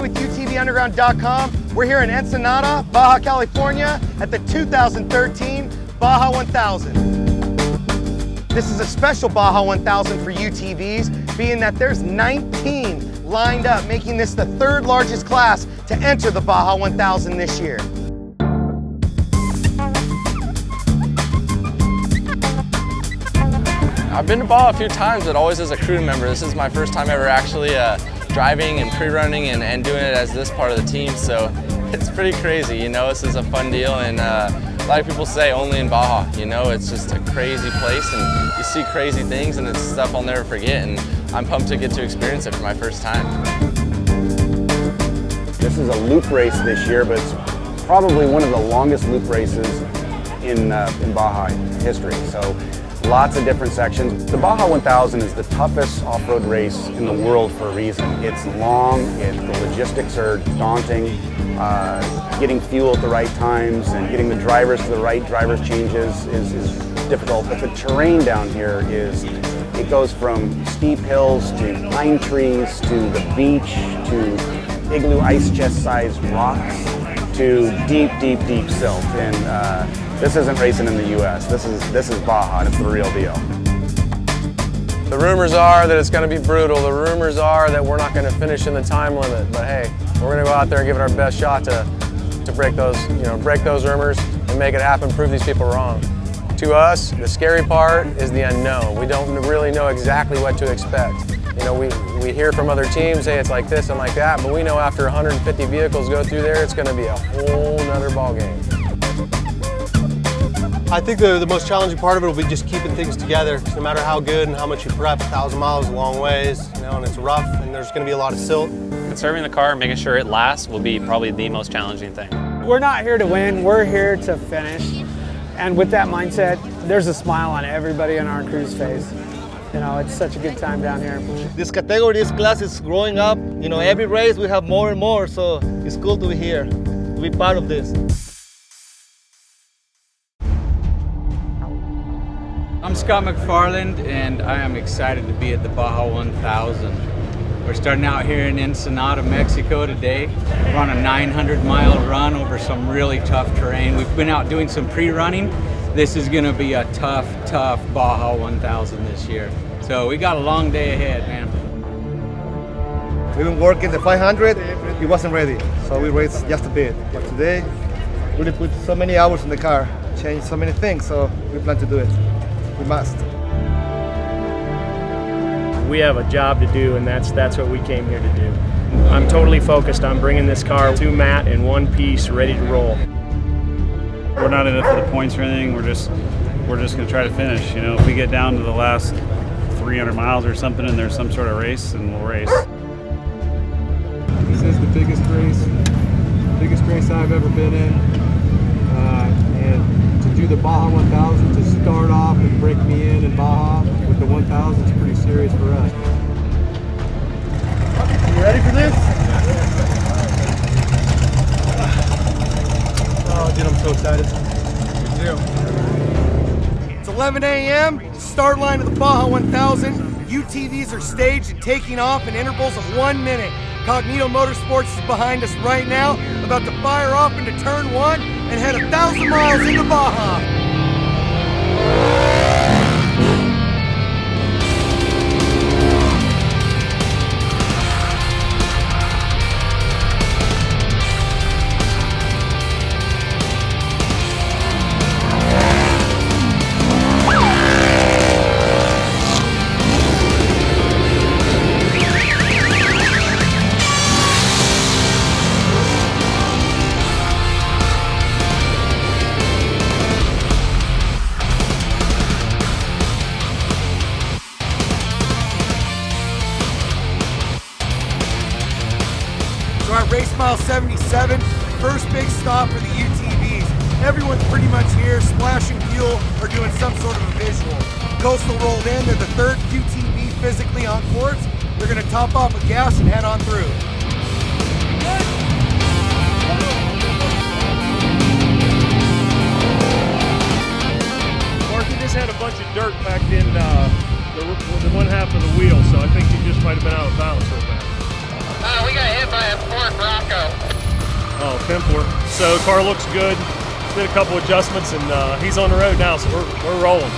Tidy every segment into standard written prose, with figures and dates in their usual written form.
me with UTVUnderground.com. We're here in Ensenada, Baja, California at the 2013 Baja 1000. This is a special Baja 1000 for UTVs, being that there's 19 lined up, making this the third largest class to enter the Baja 1000 this year. I've been to Baja a few times, but always as a crew member. This is my first time ever actually driving and pre-running and doing it as this part of the team, so it's pretty crazy, you know. This is a fun deal, and a lot of people say only in Baja, you know. It's just a crazy place, and you see crazy things, and it's stuff I'll never forget, and I'm pumped to get to experience it for my first time. This is a loop race this year, but it's probably one of the longest loop races in Baja history. So lots of different sections. The Baja 1000 is the toughest off-road race in the world for a reason. It's long, the logistics are daunting. Getting fuel at the right times and getting the drivers to the right driver's changes is difficult. But the terrain down here it goes from steep hills to pine trees to the beach to igloo ice chest sized rocks to deep, deep, deep silt. And this isn't racing in the US. This is Baja, and it's the real deal. The rumors are that it's going to be brutal. The rumors are that we're not going to finish in the time limit. But hey, we're going to go out there and give it our best shot to break those rumors and make it happen, prove these people wrong. To us, the scary part is the unknown. We don't really know exactly what to expect. You know, we hear from other teams, hey, it's like this and like that, but we know after 150 vehicles go through there, it's going to be a whole nother ball game. I think the most challenging part of it will be just keeping things together. No matter how good and how much you prep, 1,000 miles is a long ways, you know, and it's rough, and there's going to be a lot of silt. Conserving the car and making sure it lasts will be probably the most challenging thing. We're not here to win, we're here to finish. And with that mindset, there's a smile on everybody in our crew's face. You know, it's such a good time down here. This category, this class is growing up. You know, every race we have more and more, so it's cool to be here, to be part of this. I'm Scott McFarland, and I am excited to be at the Baja 1000. We're starting out here in Ensenada, Mexico today. We're on a 900-mile run over some really tough terrain. We've been out doing some pre-running. This is going to be a tough, tough Baja 1000 this year. So we got a long day ahead, man. We've been working the 500. It wasn't ready, so we raced just a bit. But today, we really put so many hours in the car, changed so many things, so we plan to do it. We must. We have a job to do, and that's what we came here to do. I'm totally focused on bringing this car to Matt in one piece, ready to roll. We're not in it for the points or anything. We're just going to try to finish. You know, if we get down to the last 300 miles or something, and there's some sort of race, then we'll race. This is the biggest race I've ever been in, and to do the Baja 1000, to start off and break me in Baja with the 1000 is pretty serious for us. You ready for this? Oh, dude, I'm so excited. Me too. It's 11 a.m., start line of the Baja 1000. UTVs are staged and taking off in intervals of 1 minute. Cognito Motorsports is behind us right now, about to fire off into turn 1 and head 1,000 miles into Baja. So at race mile 77, first big stop for the UTVs. Everyone's pretty much here, splashing fuel or doing some sort of a visual. Coastal rolled in, they're the third UTV physically on course. They're gonna top off with gas and head on through. Mark, you just had a bunch of dirt packed in the one half of the wheel, so I think you just might have been out of balance real bad. We got hit by Oh, 10-4. So car looks good. Did a couple adjustments, and he's on the road now, so we're rolling.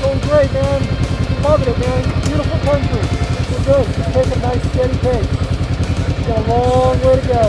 Going great, man. Loving it, man. Beautiful country. We're good. Just take a nice steady pace. Got a long way to go.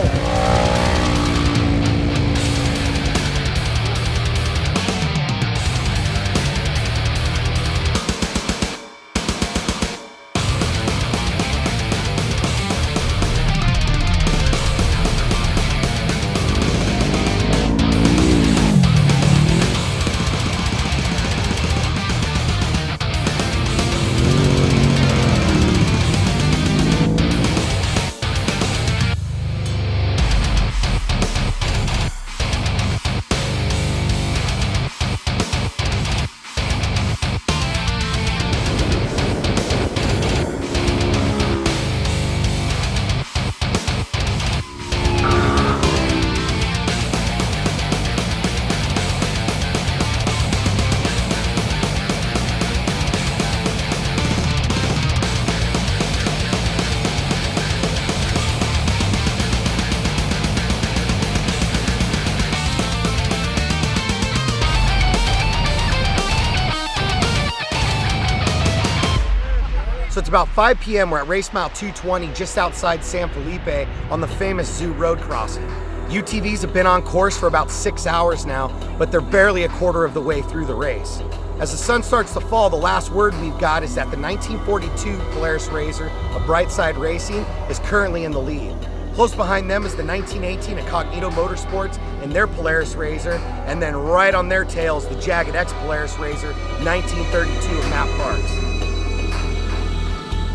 So it's about 5 p.m. We're at race mile 220 just outside San Felipe on the famous Zoo Road crossing. UTVs have been on course for about 6 hours now, but they're barely a quarter of the way through the race. As the sun starts to fall, the last word we've got is that the 1942 Polaris RZR of Brightside Racing is currently in the lead. Close behind them is the 1918 of Cognito Motorsports and their Polaris RZR, and then right on their tails, the Jagged X Polaris RZR 1932 of Matt Parks.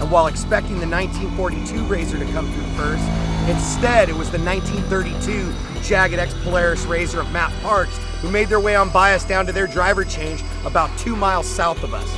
And while expecting the 1942 RZR to come through first, instead it was the 1932 Jagged X Polaris RZR of Matt Parks who made their way on bias down to their driver change about 2 miles south of us.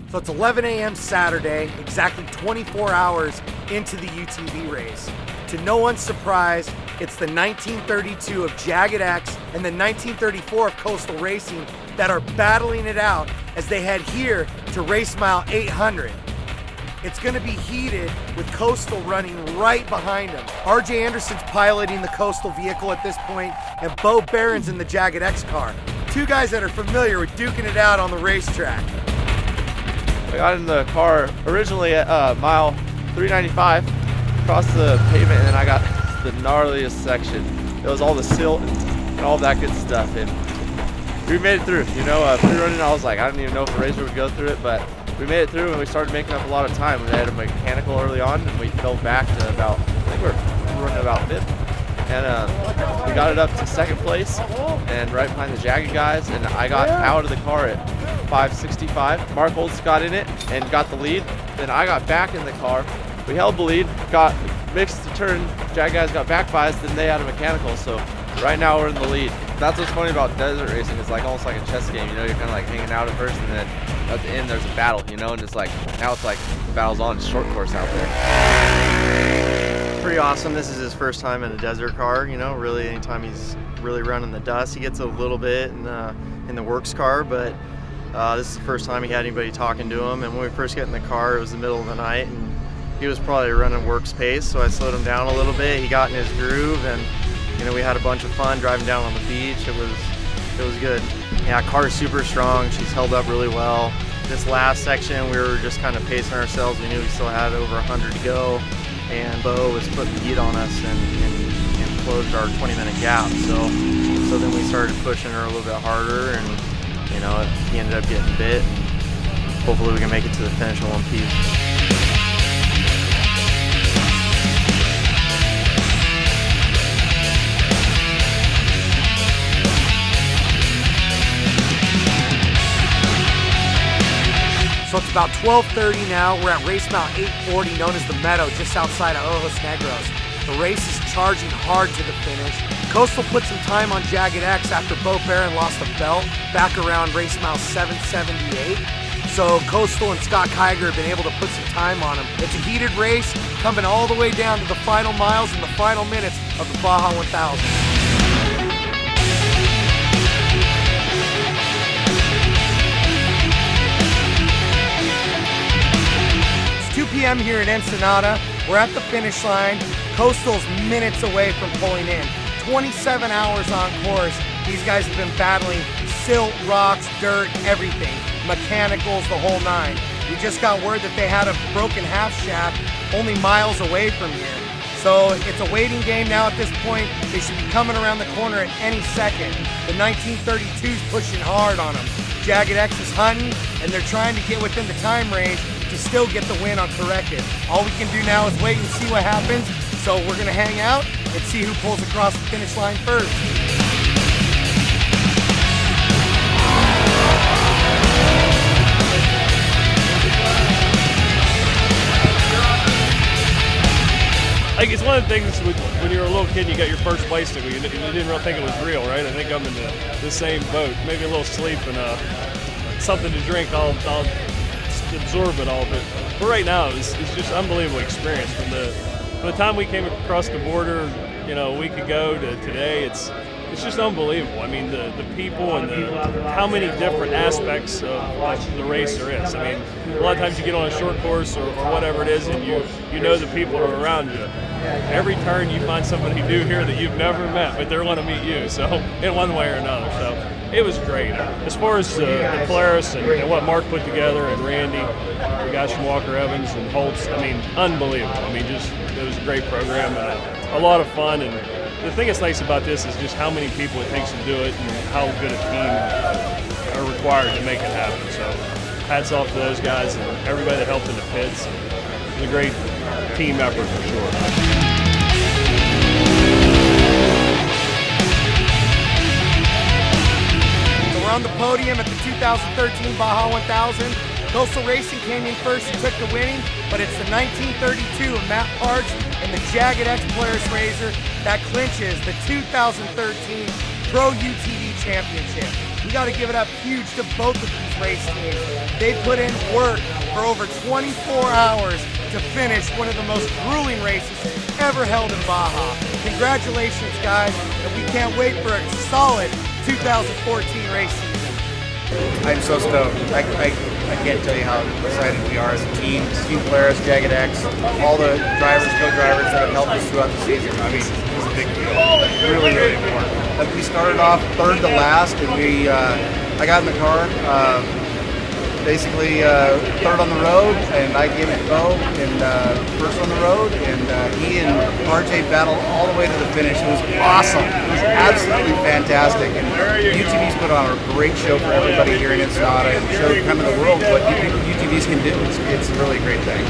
So it's 11 a.m. Saturday, exactly 24 hours into the UTV race. To no one's surprise, it's the 1932 of Jagged X and the 1934 of Coastal Racing that are battling it out as they head here to race mile 800. It's gonna be heated with Coastal running right behind them. RJ Anderson's piloting the Coastal vehicle at this point, and Bo Barron's in the Jagged X car. Two guys that are familiar with duking it out on the racetrack. I got in the car originally at mile 395, across the pavement, and then I got the gnarliest section. It was all the silt and all that good stuff, and we made it through. You know, pre-running, I was like, I didn't even know if a RZR would go through it, but we made it through, and we started making up a lot of time. We had a mechanical early on, and we fell back to about, I think we were running about 5th. And we got it up to 2nd place and right behind the Jagged guys, and I got out of the car at 565. Mark Holtz got in it and got the lead. Then I got back in the car. We held the lead, got mixed the turn. Jagged guys got back by us, then they had a mechanical. So right now we're in the lead. That's what's funny about desert racing. It's like almost like a chess game. You know, you're kind of like hanging out at first, and then at the end there's a battle. You know, and it's like now it's like the battle's on. Short course out there. Pretty awesome. This is his first time in a desert car. You know, really anytime he's really running the dust, he gets a little bit in the works car, but this is the first time he had anybody talking to him. And when we first get in the car, it was the middle of the night, and he was probably running works pace, so I slowed him down a little bit. He got in his groove, and you know, we had a bunch of fun driving down on the beach. It was good. Yeah, car's super strong. She's held up really well. This last section, we were just kind of pacing ourselves. We knew we still had over 100 to go, and Bo was putting the heat on us and closed our 20-minute gap. So then we started pushing her a little bit harder, and you know, he ended up getting bit. Hopefully we can make it to the finish in one piece. So it's about 12:30 now. We're at race mount 840, known as the Meadow, just outside of Ojos Negros. The race is charging hard to the finish. Coastal put some time on Jagged X after Bo Barron lost a belt back around race mile 778. So Coastal and Scott Kiger have been able to put some time on him. It's a heated race, coming all the way down to the final miles and the final minutes of the Baja 1000. 2 p.m. here in Ensenada. We're at the finish line. Coastal's minutes away from pulling in. 27 hours on course. These guys have been battling silt, rocks, dirt, everything. Mechanicals, the whole nine. We just got word that they had a broken half shaft only miles away from here. So it's a waiting game now at this point. They should be coming around the corner at any second. The 1932's pushing hard on them. Jagged X is hunting, and they're trying to get within the time range to still get the win on corrected. All we can do now is wait and see what happens. So we're gonna hang out and see who pulls across the finish line first. Like, it's one of the things when you're a little kid, you got your first bicycle, you didn't really think it was real, right? I think I'm in the same boat. Maybe a little sleep and something to drink, I'll absorb it all. But right now, it's just an unbelievable experience. From the time we came across the border, you know, a week ago to today, it's just unbelievable. I mean, the people and how many different aspects of the race there is. I mean, a lot of times you get on a short course or whatever it is, and you know the people are around you. Every turn you find somebody new here that you've never met, but they're going to meet you, so in one way or another. So it was great. As far as the Polaris and what Mark put together, and Randy, the guys from Walker Evans and Holtz, I mean, unbelievable. I mean, it was a great program and a lot of fun. And the thing that's nice about this is just how many people it takes to do it and how good a team are required to make it happen. So hats off to those guys and everybody that helped in the pits. It was a great team effort for sure. So we're on the podium at the 2013 Baja 1000. Coastal Racing came in first and took the winning, but it's the 1932 of Matt Parks and the Jagged X Polaris Razor that clinches the 2013 Pro UTV Championship. We got to give it up huge to both of these race teams. They put in work for over 24 hours to finish one of the most grueling races ever held in Baja. Congratulations, guys, and we can't wait for a solid 2014 race season. I'm so stoked. I can't tell you how excited we are as a team. Team Polaris, Jagged X, all the drivers, co-drivers that have helped us throughout the season. I mean, it's a big deal. Really, really important. We started off third to last, and I got in the car, basically third on the road, and I gave it to Bo, and first on the road, and he and RJ battled all the way to the finish. It was awesome. It was absolutely fantastic. And UTVs put on a great show for everybody here in Ensenada and showed kind of the world what UTVs can do. It's really a great thing.